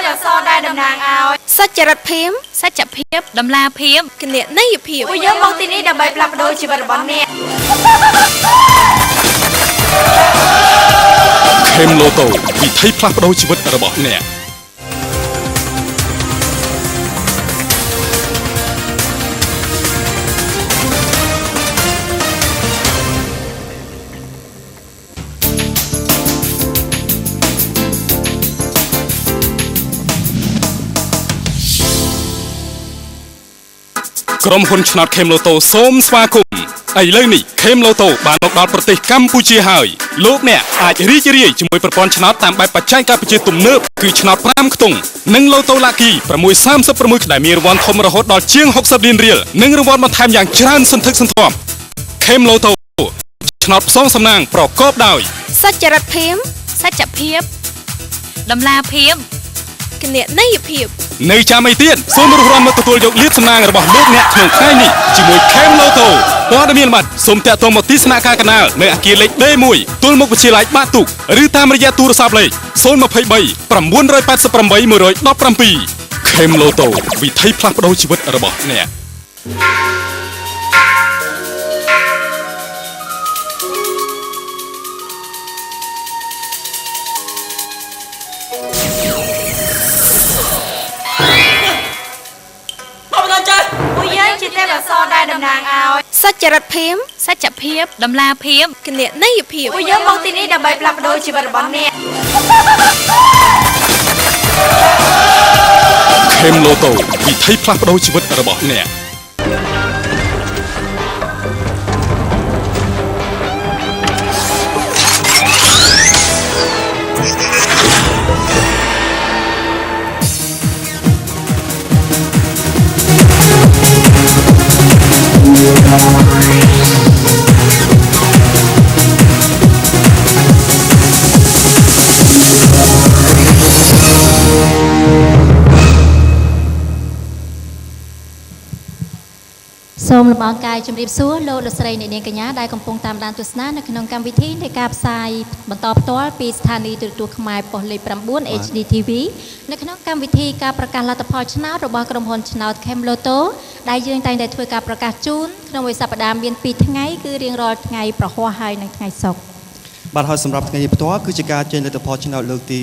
អក្សរដែលតំណាងឲ្យសច្ចរិតភាពសច្ចភាពតម្លាភាពគណនេយ្យភាពពួកយើងមកទីនេះដើម្បីផ្លាស់ប្ដូរជីវិតរបស់អ្នកខេមឡូតូវិធីផ្លាស់ប្ដូរជីវិតរបស់អ្នកក្រុមហ៊ុនឆ្នោតខេមឡូតូសូមស្វាគមន៍ឥឡូវនេះខេមឡូតូបានមកដល់ប្រទេសកម្ពុជាហើយលោកអ្នកអាចរីករាយជាមួយប្រព័ន្ធឆ្នោតតាមបែបបច្ចេកវិទ្យាទំនើបគឺឆ្នោត5ខ្ទង់និងឡូតូឡាគី636ដែលមានរង្វាន់ធំរហូតដល់ជាង60លានរៀលនិងរង្វាន់បន្ថែមយ៉ាងច្រើនសន្ធឹកសន្ធាប់ខេមឡូតូឆ្នោតផ្សងសំណាងប្រកបដោយសច្ចរិតភាពសច្ចភាពតម្លាភាពគណនេយ្យភាពនៅចាំអីទៀតសូមរស់រានមកទទួលយកលាភសំណាងរបស់លោកអ្នកក្នុងថ្ងៃនេះជាមួយខេមឡូតូព័ត៌មានប័ណ្ណសូមតាក់ទងមកទីស្នាក់ការកណ្ដាលនៅអគារលេខ D1 ទល់មុខវិទ្យាល័យបាក់ទុកឬតាមរយៈទូរស័ព្ទលេខ023 988 117ខេមឡូតូវិធីផ្លាស់ប្ដូរជីវិតរបស់អ្នកជាទេពអក្សរដែលតំណាងឲ្យសច្ចរិតភាពសច្ចភាពតម្លាភាពគណនេយ្យភាពពួកយើងមកទីនេះដើម្បីផ្លាស់ប្ដូរជីវិតរបស់អ្នកខេមឡូតូវិធីផ្លាស់ប្ដូរជីវិតរបស់អ្នកសូមលំអរកាយជំរាបសួរលោកលោកស្រីអ្នកនាងកញ្ញាដែលកំពុងតាមដានទស្សនានៅក្នុងកម្មវិធីនៃការផ្សាយបន្តផ្ទាល់ពីស្ថានីយ៍ទូរទស្សន៍ខ្មែរប៉ុស្តិ៍លេខ9 HD TV នៅក្នុងកម្មវិធីការប្រកាសលទ្ធផលឆ្នោតរបស់ក្រុមហ៊ុនឆ្នោត Chem Lotto ដែលយើងតែងតែធ្វើការប្រកាសជូនក្នុងមួយសប្តាហ៍មាន2ថ្ងៃគឺរៀងរាល់ថ្ងៃប្រហ័សហើយនិងថ្ងៃសុក្របាទហើយសម្រាប់ថ្ងៃនេះផ្ទាល់គឺជាការចេញលទ្ធផលឆ្នោតលើកទី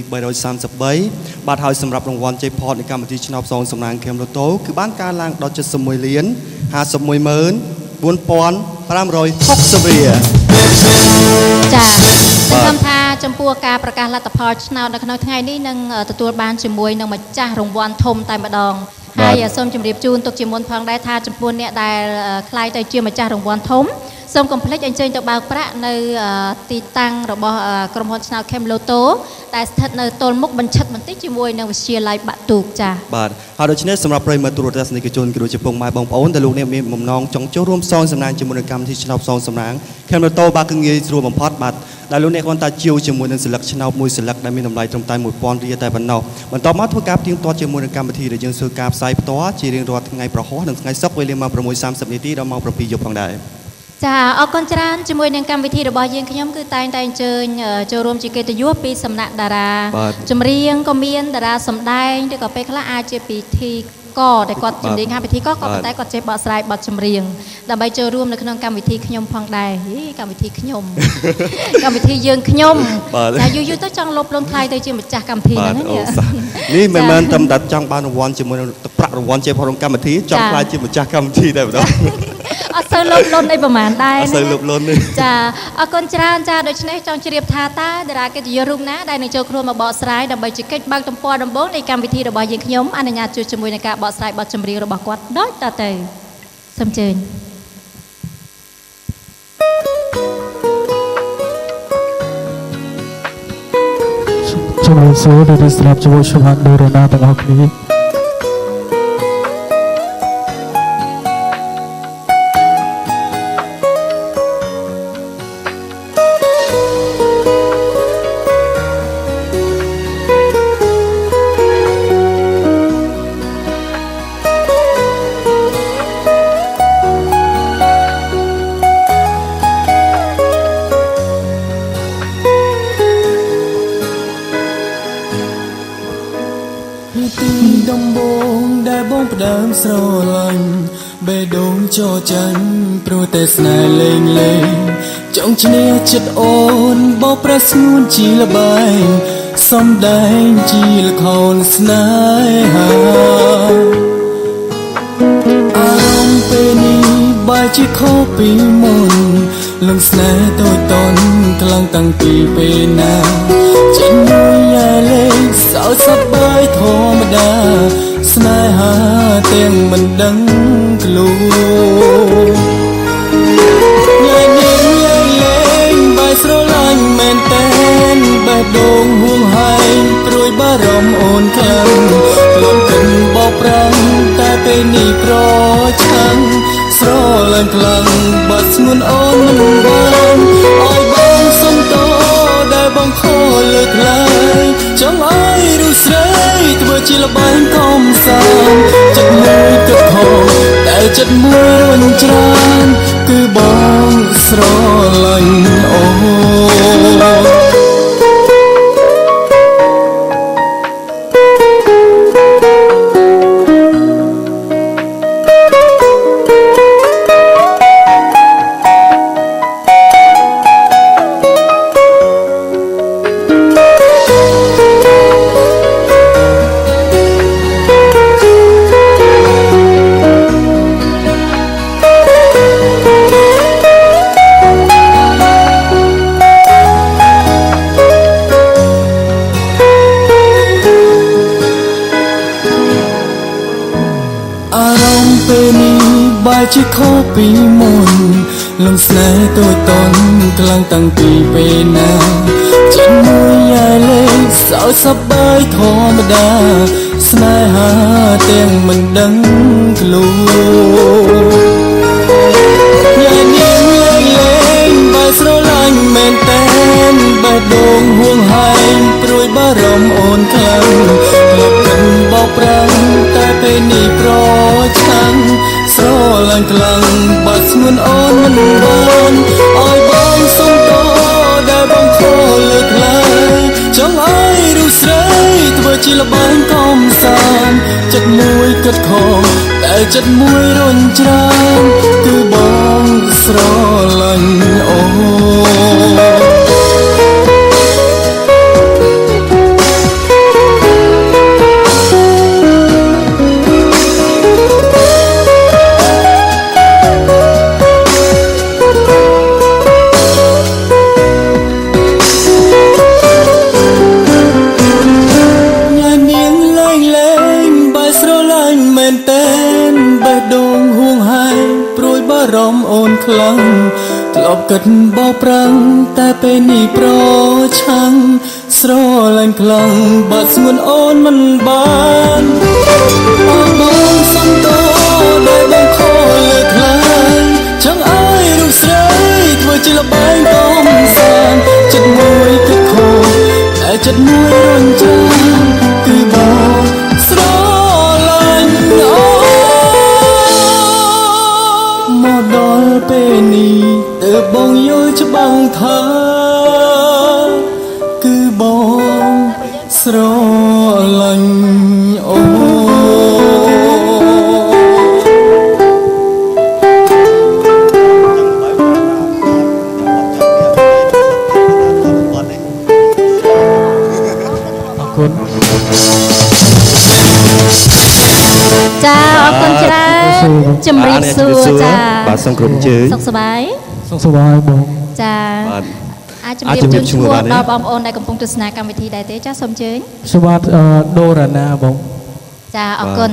333បាទហើយសម្រាប់រង្វាន់ Jackpot នៃកម្មវិធីឆ្នោតផ្សងសំណាង Chem Lotto គឺបានកើនឡើងដល់71លាន514560រៀលចា៎សង្ឃឹមថាចំពោះការប្រកាសលទ្ធផលឆ្នោតនៅក្នុងថ្ងៃនេះនឹងទទួលបានជាមួយនឹងម្ចាស់រង្វាន់ធំតែម្ដងហើយសូមជម្រាបជូនទុកជាមុនផងដែរថាចំពោះអ្នកដែលខ្លាយទៅជាម្ចាស់រង្វាន់ធំសូមកុំភ្លេចអញ្ជើញទៅបើកប្រាក់នៅទីតាំងរបស់ក្រុមហ៊ុនឆ្នោត Chem Lotto ដែលស្ថិតនៅទល់មុខបញ្ឆិតបន្តិចជាមួយនឹងវិទ្យាល័យបាក់ទូកចា៎បាទហើយដូច្នេះសម្រាប់ប្រិយមិត្តទូរទស្សនិកជនគឺដូចជាពុកម៉ែបងប្អូនដែលលោកអ្នកមានបំណងចង់ចូលរួមផ្សងសំណាងជាមួយនឹងកម្មវិធីឆ្នោតផ្សងសំណាង Chem Lotto បាទគឺងាយស្រួលបំផុតបាទដែលលោកអ្នកគ្រាន់តែជាវជាមួយនឹងសិលឹកឆ្នោតមួយសិលឹកដែលមានតម្លៃត្រឹមតែ1000រៀលតែប៉ុណ្ណោះបន្ទាប់មកធ្វើការផ្ទៀងផ្ទាត់ជាមួយនឹងកម្មវិធីដែលយើងធ្វើការផ្សាយផ្ទាល់ជារៀងរាល់ថ្ងៃប្រហ័សនិងថ្ងៃសុក្រវេលាម៉ោង 6:30 នាទីដល់ម៉ោង 7 យប់ផងដែរចាអរគុណច្រើនជាមួយនឹងកម្មវិធីរបស់យើងខ្ញុំគឺតែងតែអញ្ជើញចូលរួមជាកិត្តិយសពីសំណាក់តារាចម្រៀងក៏មានតារាសម្ដែងឬក៏ពេលខ្លះអាចជាពិធីកតែគាត់ចម្រៀងហាពិធីកក៏ប៉ុន្តែគាត់ចេះបកស្រាយបទចម្រៀងដើម្បីចូលរួមនៅក្នុងកម្មវិធីខ្ញុំផងដែរកម្មវិធីខ្ញុំកម្មវិធីយើងខ្ញុំតែយូរទៅចង់លុបលុនខ្លាយទៅជាម្ចាស់កម្មវិធីហ្នឹងនេះមិនមែនតែតែចង់បានរង្វាន់ជាមួយនឹងប្រាក់រង្វាន់ជាផងកម្មវិធីចង់ខ្លាយជាម្ចាស់កម្មវិធីតែម្ដងអត់សូវលុបលុនអីប្រហែលដែរអត់សូវលុបលុនទេចាអរគុណច្រើនចាដូច្នេះចង់ជ្រាបថាតើតារាកិត្តិយសរូបណាដែលនឹងចូលខ្លួនមកបកស្រាយដើម្បីជិះកិច្ចបើកទំព័រដំបូងនៃកម្មវិធីរបស់យើងខ្ញុំអនុញ្ញាតជួយជាមួយនឹងការបកស្រាយបទចម្រៀងរបស់គាត់ដូចតទៅសូមអញ្ជើញជំរាបសួរដល់អ្នកស្ដាប់ជាវិទ្យុហានដូរណាទាំងអស់គ្នា ពីទីដំបងដែលបងផ្ដើមស្រឡាញ់បេះដូងចរចាញ់ព្រោះតែស្នេហ៍លេងលេងចង់ឈ្នះចិត្តអូនបោកប្រាស់ស្ងួនជាលបែងសំដែងជាល្ខោនស្នេហាអារម្មណ៍ពេលនេះបែរជាខុសពីមុនលងស្នេហ៍តូចតន់ខ្លាំងតាំងពីពេលណាចេញមួយយ៉ាលេងសោកសប្បាយធម្មតាស្នេហាទាំងមិនដឹងខ្លួនថ្ងៃនេះលេងលេងបែរស្រឡាញ់មែនតែនបេះដូងហួងហែងព្រួយបារម្ភអូនខ្លាំងលំកិនបោកប្រាំងតែពេលនេះប្រឆាំងស្រឡាញ់ខ្លាំងបាត់ស្ងួនអូនមិនបានឲ្យបងសុំតដែលបងខកលើកឡើយចង់ឲ្យរូបស្រីធ្វើជាលបែងកំសាន្តចិត្តមួយគិតខកតែចិត្តមួយរញច្រានគឺបងស្រឡាញ់អូនបែរជាខុសពីមុនលងស្នេហ៍តូចតន់ខ្លាំងតាំងពីពេលណាចេញមួយយ៉ាលេងសោកសប្បាយធម្មតាស្នេហាទាំងមិនដឹងខ្លួនញ៉ៃញៀងលេងលេងបែរស្រឡាញ់មែនតែនបេះដូងហួងហែងព្រួយបារម្ភអូនខ្លាំងលបកិនបោកប្រាំងតែពេលនេះប្រឆាំងស្រឡាញ់ខ្លាំងបាត់ស្ងួនអូនមិនបានឲ្យបងសុំតដែលបងខកលើកឡើយចង់ឲ្យរូបស្រីធ្វើជាលបែងកំសាន្តចិត្តមួយគិតខកតែចិត្តមួយរញច្រានគឺបងស្រឡាញ់អូនអូនខ្លាំងធ្លាប់គិតបោកប្រាំងតែពេលនេះប្រឆាំងស្រឡាញ់ខ្លាំងបាត់ស្ងួនអូនមិនបានអរបងសុំតដែលបងខកលើកខ្លាំងចង់ឲ្យរូបស្រីធ្វើជាលបែងកំសាន្តចិត្តមួយគិតខកតែចិត្តមួយរញច្រានគឺបងស្រឡាញ់អូមកដល់ពេលនេះទើបបងយល់ច្បាស់ថាគឺបងស្រឡាញ់អូគុណចាអរគុណច្រើនជំរាបសួរចាបាទសូមគ្រប់ជើងសុខសប្បាយ សុខសប្បាយបង ចាបាទអាចជំរាបជូនឈ្មោះដល់បងប្អូនដែលកំពុងទស្សនាកម្មវិធីដែរទេចាសូមអញ្ជើញខ្ញុំបាទដូរ៉ាណាបង ចាអរគុណ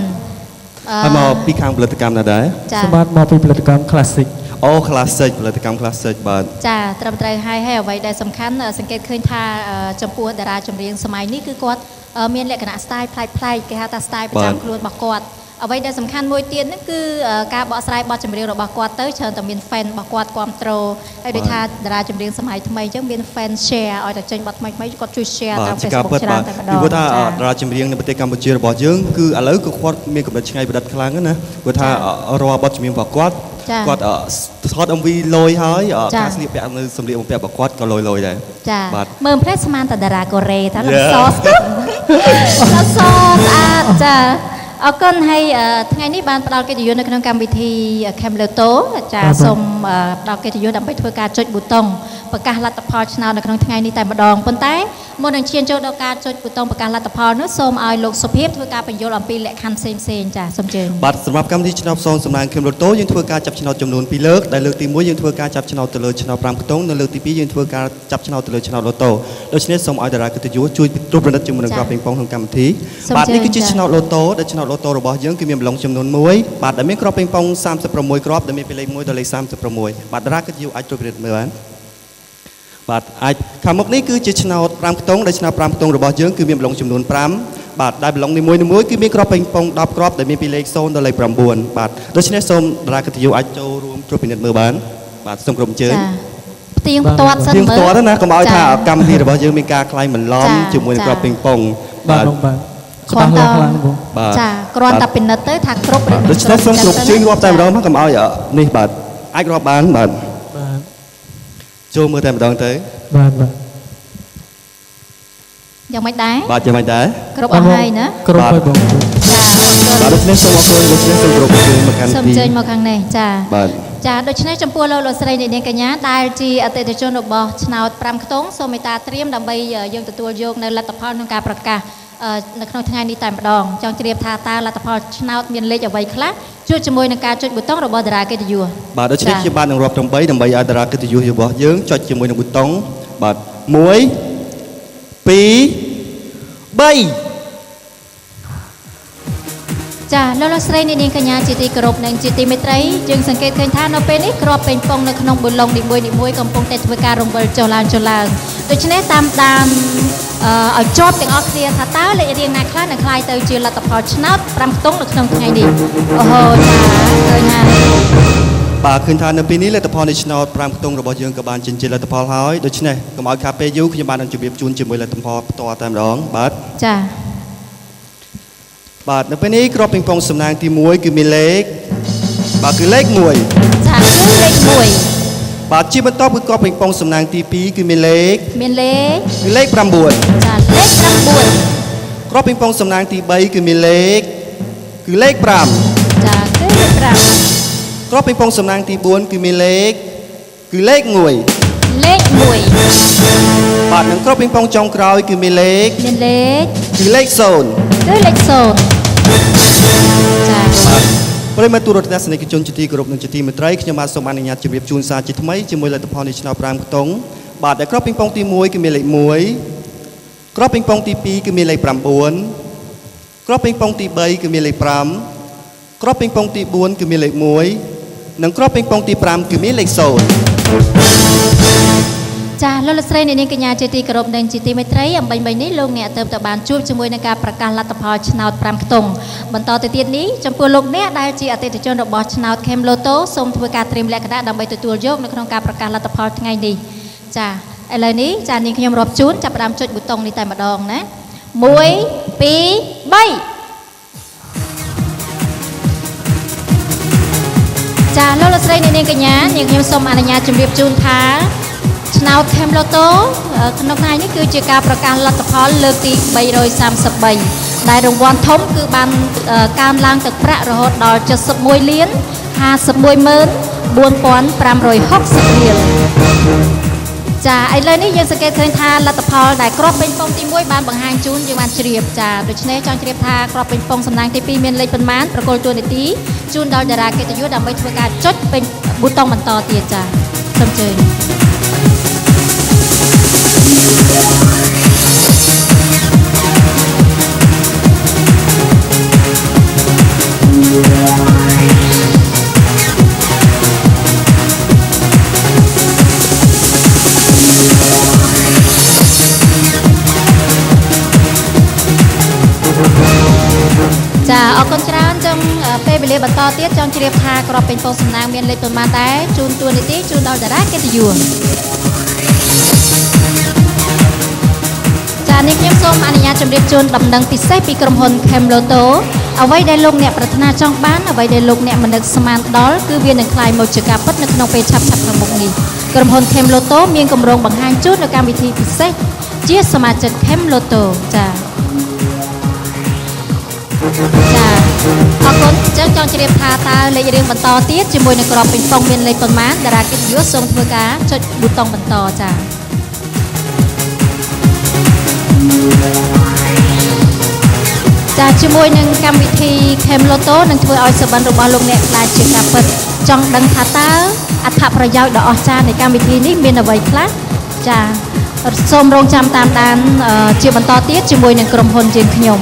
ហើយមកពីខាងផលិតកម្មណាដែរខ្ញុំបាទមកពីផលិតកម្ម Classic អូ Classic ផលិតកម្ម Classic បាទចាត្រឹមត្រូវហើយអ្វីដែលសំខាន់សង្កេតឃើញថាចំពោះតារាចម្រៀងសម័យនេះគឺគាត់មានលក្ខណៈ style ប្លែកៗគេហៅថា style ប្រចាំខ្លួនរបស់គាត់អ្វីដែលសំខាន់មួយទៀតហ្នឹងគឺការបកស្រាយបទចម្រៀងរបស់គាត់ទៅច្រើនតែមាន fan របស់គាត់គ្រប់ត្រូលហើយដូចថាតារាចម្រៀងសម័យថ្មីអញ្ចឹងមាន fan share ឲ្យតែចេញបទថ្មីៗគាត់ជួយ share តាម Facebook ច្រើនតែម្ដងពីព្រោះថាតារាចម្រៀងនៅប្រទេសកម្ពុជារបស់យើងគឺឥឡូវក៏គាត់មានកម្រិតឆ្ងាយប្រឌិតខ្លាំងណាព្រោះថារាល់បទចម្រៀងរបស់គាត់គាត់ថត MV លយហើយការស្លៀកពាក់នៅសម្លៀកបំពាក់របស់គាត់ក៏លយដែរចាមើលផ្លែស្មានតាតារាកូរ៉េថាលំសស្អាត ចាអរគុណហើយថ្ងៃនេះបានផ្ដល់កិត្តិយសនៅក្នុងកម្មវិធី Cam Lotto ចាសូមផ្ដល់កិត្តិយសដើម្បីធ្វើការចុចប៊ូតុងប្រកាសលទ្ធផលឆ្នោតនៅក្នុងថ្ងៃនេះតែម្ដងប៉ុន្តែមុននឹងឈានចូលដល់ការចុចប៊ូតុងប្រកាសលទ្ធផលនោះសូមឲ្យលោកសុភាពធ្វើការបញ្យល់អំពីលក្ខខណ្ឌផ្សេងៗចាសូមជើញបាទសម្រាប់កម្មវិធីឆ្នោតផ្សងសំណាង Cam Lotto យើងធ្វើការចាប់ឆ្នោតចំនួន2លើកដែលលើកទី1យើងធ្វើការចាប់ឆ្នោតទៅលើឆ្នោត5ខ្ទង់នៅលើកទី2យើងធ្វើការចាប់ឆ្នោតទៅលើឆ្នោត Lotto ដូច្នេះសូមឲ្យតារាកិត្តិយសជួយត្រួតពិនិត្យជាមួយនឹងក្របពីងប៉ុងក្នុងកម្មវិធីបាទនេះគឺជាឆ្នោត Lotto ដែលឆ្នោត Lotto របស់យើងគឺមានប្លង់ចំនួន1បាទដែលមានក្របពីងប៉ុង36គ្រាប់ដែលមានពីលេខ1ដល់លេខ36បាទតារាកិត្តិយសអាចត្រួតពិនិត្យមើលបាទអាចខាងមុខនេះគឺជាឆ្នោត5ខ្ទង់ដែលឆ្នោត5ខ្ទង់របស់យើងគឺមានប្លង់ចំនួន5បាទដែលប្លង់នីមួយៗគឺមានក្របពីងប៉ុង10គ្រាប់ដែលមានពីលេខ0ដល់លេខ9បាទដូច្នេះសូមតារាកិត្តិយសអាចចូលរួមត្រួតពិនិត្យមើលបានបាទសូមគ្រប់អញ្ជើញផ្ទៀងផ្ទាត់សិនមើលផ្ទៀងផ្ទាត់ណាកុំឲ្យថាកម្មវិធីរបស់យើងមានការខ្លាញ់បន្លំជាមួយនឹងក្របពីងប៉ុងបាទច្បាស់លាស់ខ្លាំងបងបាទចាគ្រាន់តែពិនិត្យទៅថាគ្រប់ឬមិនដូច្នេះសូមគ្រប់ជើងរាប់តែម្ដងមកកុំឲ្យនេះបាទអាចរាប់បានបាទចូលមើលតែម្ដងទៅបាទយ៉ាងម៉េចដែរបាទយ៉ាងម៉េចដែរគ្រប់អស់ហើយណាគ្រប់ហើយបងចាបាទដូច្នេះសូមអរគុណដូច្នេះសូមគ្រប់ជើងមកកាន់ទីសូមជើញមកខាងនេះចាបាទចាដូច្នេះចំពោះលោកស្រីនាងកញ្ញាដែលជាអតិថិជនរបស់ឆ្នោត5ខ្ទង់សូមមេត្តាត្រៀមដើម្បីយើងទទួលយកនៅលទ្ធផលក្នុងការប្រកាសនៅក្នុងថ្ងៃនេះតែម្ដងចង់ជ្រាបថាតើលទ្ធផលឆ្នោតមានលេខអ្វីខ្លះជួយជាមួយនឹងការចុចប៊ូតុងរបស់តារាកិត្តិយសបាទដូច្នេះខ្ញុំបាននឹងរាប់8ដើម្បីឲ្យតារាកិត្តិយសរបស់យើងចុចជាមួយនឹងប៊ូតុងបាទ1 2 3ចាលោកស្រីនាងកញ្ញាជាទីគោរពនិងជាទីមេត្រីយើងសង្កេតឃើញថានៅពេលនេះគ្រាប់ពេញប៉ុងនៅក្នុងប៊ូឡុងនីមួយៗកំពុងតែធ្វើការរង្វិលចុះឡើងដូច្នេះតាមឲ្យជាប់ទាំងអស់គ្នាថាតើលេខរៀងណាខ្លះនឹងคล้ายទៅជាលទ្ធផលឆ្នោត5ខ្ទង់នៅក្នុងថ្ងៃនេះអូហូចាឃើញហើយបាទឃើញថានៅពេលនេះលទ្ធផលនៃឆ្នោត5ខ្ទង់របស់យើងក៏បានជិញ្ជិនលទ្ធផលហើយដូច្នេះកុំឲ្យខាតពេលយូរខ្ញុំបាននឹងជម្រាបជូនជាមួយលទ្ធផលផ្ទាល់តែម្ដងបាទចាបាទនៅពេលនេះក្របពីងប៉ុងសំណាងទី1គឺមានលេខបាទគឺលេខ1ចាគឺលេខ1បាទជាបន្តគឺក្របពីងប៉ុងសំណាងទី2គឺមានលេខគឺលេខ9ចាលេខ9ក្របពីងប៉ុងសំណាងទី3គឺមានលេខគឺលេខ5ចាគឺលេខ5ក្របពីងប៉ុងសំណាងទី4គឺមានលេខគឺលេខ1បាទនិងក្របពីងប៉ុងចុងក្រោយគឺមានលេខគឺលេខ0គឺលេខ0ចាប្រិយមិត្តទូរទស្សនិកជនជាទីគោរពនិងជាទីមេត្រីខ្ញុំបាទសូមអនុញ្ញាតជម្រាបជូនសារជាថ្មីជាមួយលទ្ធផលនៃឆ្នោត5ខ្ទង់បាទដែលក្របពីងប៉ុងទី1គឺមានលេខ1ក្របពីងប៉ុងទី2គឺមានលេខ9ក្របពីងប៉ុងទី3គឺមានលេខ5ក្របពីងប៉ុងទី4គឺមានលេខ1និងក្របពីងប៉ុងទី5គឺមានលេខ0ចាលោកស្រីនាងកញ្ញាជាទីគោរពនិងជាទីមេត្រីអំបញ្ញមិញនេះលោកអ្នកទៅបានជួបជាមួយនឹងការប្រកាសលទ្ធផលឆ្នោត5ខ្ទង់បន្តទៅទៀតនេះចំពោះលោកអ្នកដែលជាអតិថិជនរបស់ឆ្នោត Cam Lotto សូមធ្វើការត្រៀមលក្ខណៈដើម្បីទទួលយកនៅក្នុងការប្រកាសលទ្ធផលថ្ងៃនេះចាឥឡូវនេះចានាងខ្ញុំរាប់ជូនចាប់ផ្ដើមចុចប៊ូតុងនេះតែម្ដងណា1 2 3ចាលោកស្រីនាងកញ្ញានាងខ្ញុំសូមអនុញ្ញាតជម្រាបជូនថាឆ្នោត Cam Lotto ក្នុងថ្ងៃនេះគឺជាការប្រកាសលទ្ធផលលើកទី333ដែលរង្វាន់ធំគឺបានកើនឡើងទឹកប្រាក់រហូតដល់71លាន514560រៀលចាឥឡូវនេះយើងសង្កេតឃើញថាលទ្ធផលដែលគ្រាប់ពេញប៉ុងទី1បានបង្ហាញជូនយើងបានជ្រាបចាដូច្នេះចង់ជ្រាបថាគ្រាប់ពេញប៉ុងសំណាងទី2មានលេខប៉ុន្មានប្រកុលតួនាទីជូនដល់តារាកិត្តិយសដើម្បីធ្វើការចុចពេញប៊ូតុងបន្តទៀតចាសូមអញ្ជើញចាអរគុណច្រើនចឹងពេលវេលាបន្តទៀតចង់ជ្រាបថាក្របពេញប៉ុងសំណាងមានលេខប៉ុន្មានដែរជូនតួនាទីជូនដល់តារាកិត្តិយសចានេះខ្ញុំសូមអនុញ្ញាតជម្រាបជូនដំណឹងពិសេសពីក្រុមហ៊ុន Cam Lotto អ្វីដែលលោកអ្នកប្រាថ្នាចង់បានអ្វីដែលលោកអ្នកមិននឹកស្មានដល់គឺវានឹងក្លាយមកជាការពិតនៅក្នុងពេលឆាប់ៗខាងមុខនេះក្រុមហ៊ុន Cam Lotto មានគម្រោងបង្ហាញជូននៅកម្មវិធីពិសេសជាសមាជិក Cam Lotto ចា អរគុណចឹងចង់ជ្រាបថាតើលេខរៀងបន្តទៀតជាមួយនឹងក្របពេញប៉ុងមានលេខប៉ុន្មានតារាកិត្តិយសសូមធ្វើការចុចប៊ូតុងបន្តចាជាមួយនឹងកម្មវិធី Chem Lotto នឹងធ្វើឲ្យសុបិនរបស់លោកអ្នកខ្លាចជាការពិតចង់ដឹងថាតើអត្ថប្រយោជន៍ដ៏អស្ចារ្យនៃកម្មវិធីនេះមានអ្វីខ្លះចាសូមរងចាំតាមដានជាបន្តទៀតជាមួយនឹងក្រុមហ៊ុនយើងខ្ញុំ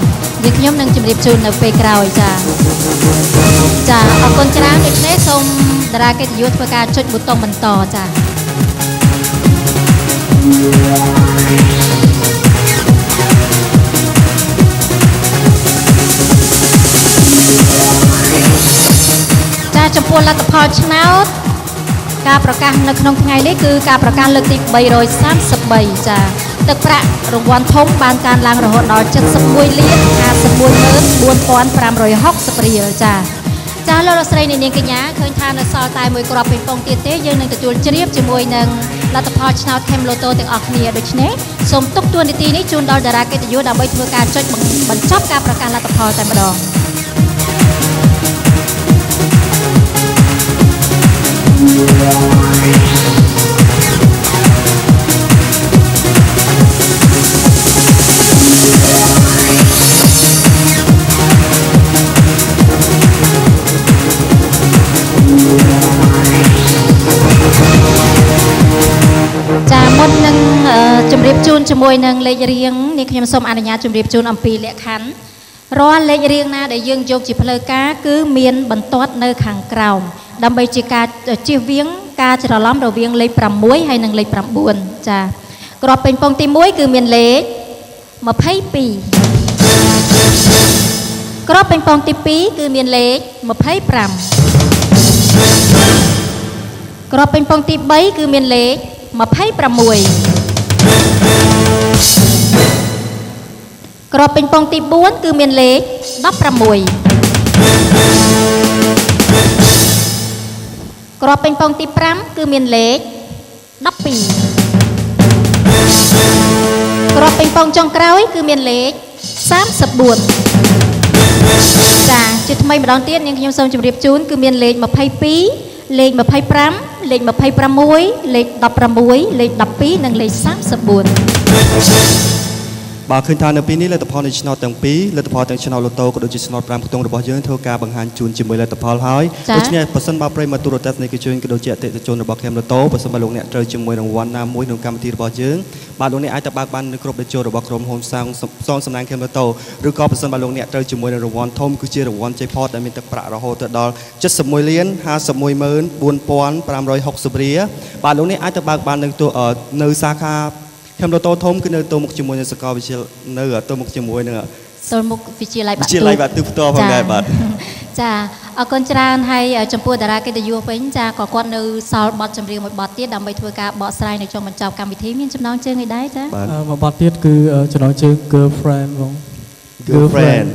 នឹងជម្រាបជូននៅពេលក្រោយចាអរគុណច្រើនដូច្នេះសូមតារាកិត្តិយសធ្វើការចុចប៊ូតុងបន្តចាចំពោះលទ្ធផលឆ្នោតការប្រកាសនៅក្នុងថ្ងៃនេះគឺការប្រកាសលើកទី333ចាទឹកប្រាក់រង្វាន់ធំបានកើនឡើងរហូតដល់71លាន514560រៀលចាលោកស្រីនាងកញ្ញាឃើញថានៅសល់តែមួយគ្រាប់ពេញប៉ុងទៀតទេយើងនឹងទទួលជ្រាបជាមួយនឹងលទ្ធផលឆ្នោត Chem Lotto ទាំងអស់គ្នាដូច្នេះសូមទុកតួនាទីនេះជូនដល់តារាកិត្តិយសដើម្បីធ្វើការចុចបញ្ចប់ការប្រកាសលទ្ធផលតែម្ដងមុននឹងជម្រាបជូនជាមួយនឹងលេខរៀងនេះខ្ញុំសូមអនុញ្ញាតជម្រាបជូនអំពីលក្ខខណ្ឌរាល់លេខរៀងណាដែលយើងយកជាផ្លូវការគឺមានបន្ទាត់នៅខាងក្រោមដើម្បីជាការជៀសវាងការច្រឡំរវាងលេខ6ហើយនិងលេខ9ចាគ្រាប់ពេញប៉ុងទី1គឺមានលេខ22គ្រាប់ពេញប៉ុងទី2គឺមានលេខ25គ្រាប់ពេញប៉ុងទី3គឺមានលេខ26គ្រាប់ពេញប៉ុងទី4គឺមានលេខ16គ្រាប់ពេញប៉ុងទី5គឺមានលេខ12គ្រាប់ពេញប៉ុងចុងក្រោយគឺមានលេខ34ចាជាថ្មីម្ដងទៀតនាងខ្ញុំសូមជម្រាបជូនគឺមានលេខ22លេខ25លេខ26លេខ16លេខ12និងលេខ34បាទឃើញថានៅពេលនេះលទ្ធផលនៃឆ្នោតទាំងពីរលទ្ធផលទាំងឆ្នោតឡូតូក៏ដូចជាឆ្នោត5ខ្ទង់របស់យើងធ្វើការបង្ហាញជូនជាមួយលទ្ធផលហើយដូច្នេះបើសិនបើប្រិយមិត្តទូរទស្សនិកជនក៏ដូចជាអតិថិជនរបស់ Chem Lotto បើសិនបើលោកអ្នកត្រូវជាមួយរង្វាន់ណាមួយក្នុងកម្មវិធីរបស់យើងបាទលោកអ្នកអាចទៅបើកបាននៅគ្រប់តេជោរបស់ក្រុមហ៊ុនសងសំណាង Chem Lotto ឬក៏បើសិនបើលោកអ្នកត្រូវជាមួយនឹងរង្វាន់ធំគឺជារង្វាន់ Jackpot ដែលមានទឹកប្រាក់រហូតទៅដល់71លាន514560រៀលបាទលោកអ្នកអាចទៅបើកបាននៅសាខាChem Lotto ធំគឺនៅទៅមុខជាមួយនឹងសាកលវិទ្យាល័យនៅទៅមុខជាមួយនឹងទៅមុខវិទ្យាល័យបាត់ទូផ្ទាល់ផងដែរបាទចាអរគុណច្រើនហើយចំពោះតារាកិត្តិយសវិញចាក៏គាត់នៅសល់បទចម្រៀងមួយបទទៀតដើម្បីធ្វើការបកស្រាយនៅចុងបញ្ចប់កម្មវិធីមានចំណងជើងអីដែរចាមួយបទទៀតគឺចំណងជើង girlfriend បង girlfriend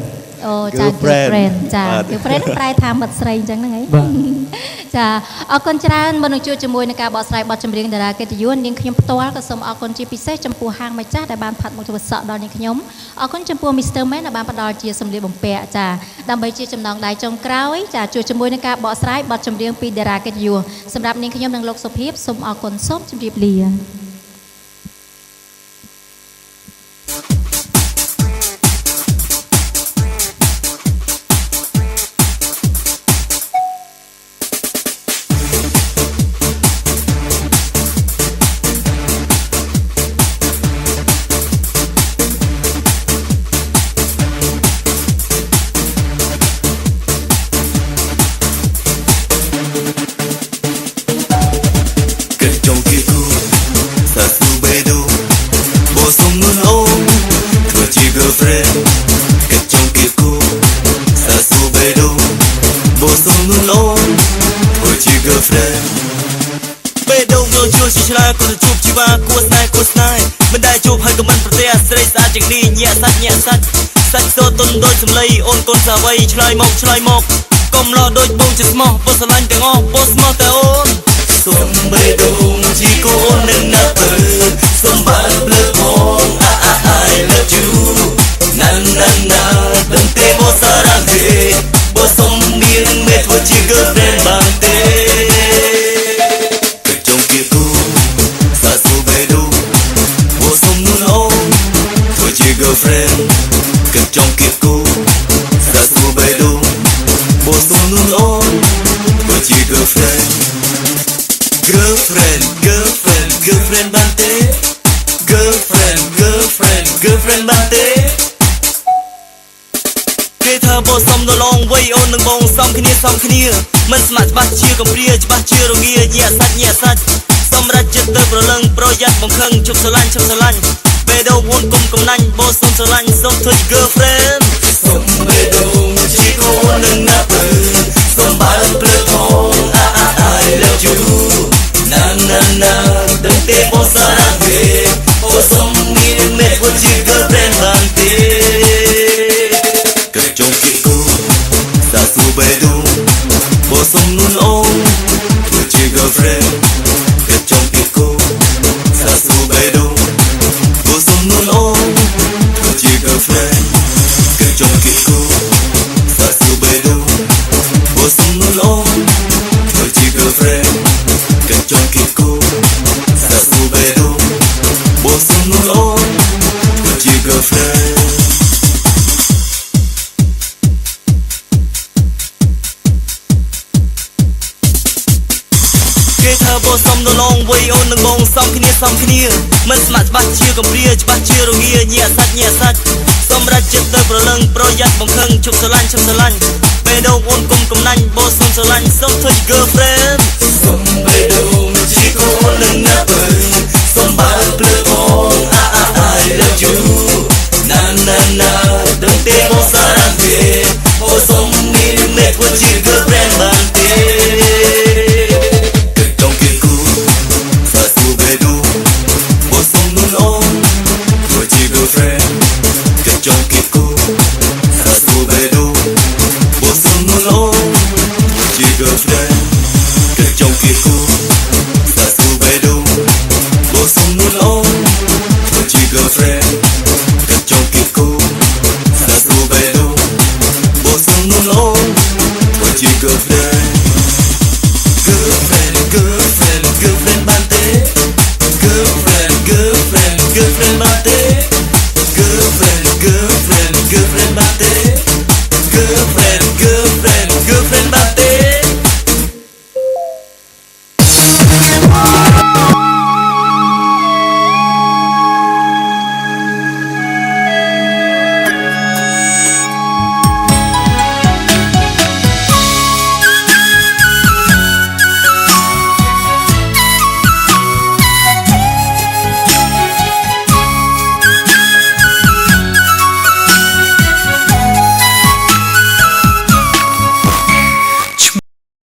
អូចា girlfriend ចា girlfriend ប្រែថាមិត្តស្រីអញ្ចឹងហ្នឹងហីចាអរគុណច្រើនមុននឹងជួបជាមួយនឹងការបកស្រាយបទចម្រៀងតារាកិត្តិយសនាងខ្ញុំផ្ទាល់ក៏សូមអរគុណជាពិសេសចំពោះហាងម្ចាស់ដែលបានផាត់មុខធ្វើសក់ដល់នាងខ្ញុំអរគុណចំពោះ Mr. Man ដែលបានផ្ដល់ជាសម្លៀកបំពាក់ចាដើម្បីជាចំណងដៃចុងក្រោយចាជួបជាមួយនឹងការបកស្រាយបទចម្រៀងពីតារាកិត្តិយសសម្រាប់នាងខ្ញុំនិងលោកសុភាពសូមអរគុណសូមជម្រាបលាសាច់សូតុនដូចសំឡីអូនកូនសាវ័យឆ្លើយមកកុំឡោដូចបងជាស្មោះពោះស្រឡាញ់ទាំងអស់ពោះស្មោះតែអូនសូមបេដងជីកូននឹងណាប់សូមបានភ្លើងផងI love you ណានដឹងទេបោះសារ គេថាបោសុំទៅឡងវ័យអូននឹងបងសំគ្នាមិនស្ម័គ្រច្បាស់ជាកំព្រាច្បាស់ជារងាញាក់សាច់សម្រាប់ចិត្តទៅប្រលឹងប្រយ័ត្នបង្ខឹងជប់ស្រឡាញ់ពេលដូវវូនគុំកំណាញ់បោសុំស្រឡាញ់សុំធ្វើជា girlfriend សុំពេលដូវជាកូននឹងណាប់សុំបានព្រឹកថង I love you ណាដឹងទេបោសារ៉ាទេបោសុំមានមេបោជា girlfriend បានទេកញ្ចង់គីគូសាស៊ូបេដូបោសុំនួនអូនធ្វើជា girlfriend កញ្ចង់គីគូសាស៊ូបេដូបោសុំនួនអូនធ្វើជា girlfriend កញ្ចង់គីគូសាស៊ូបេដូបោសុំនួនអូនធ្វើជា girlfriend កញ្ចង់គីគូសាស៊ូបេដូបោសុំនួនអូនធ្វើជា girlfriendគេថាបោសុំទៅឡងវ័យអូននឹងបងសំគ្នាមិនស្ម័គ្រច្បាស់ជាកំព្រាច្បាស់ជារងាញាក់សាច់សម្រាប់ចិត្តទៅប្រលឹងប្រយ័ត្នបង្ខឹងជប់ស្រឡាញ់ពេលដូវអូនគុំកំណាញ់បោសុំស្រឡាញ់សុំធ្វើជា girlfriend សុំពេលដូវជាកូននឹងណាប់សុំបានព្រឹកផង I love you ណាដឹងទេបោសារ៉ាទេបោសុំមានមេបោជា girlfriend បានទេGirlfriend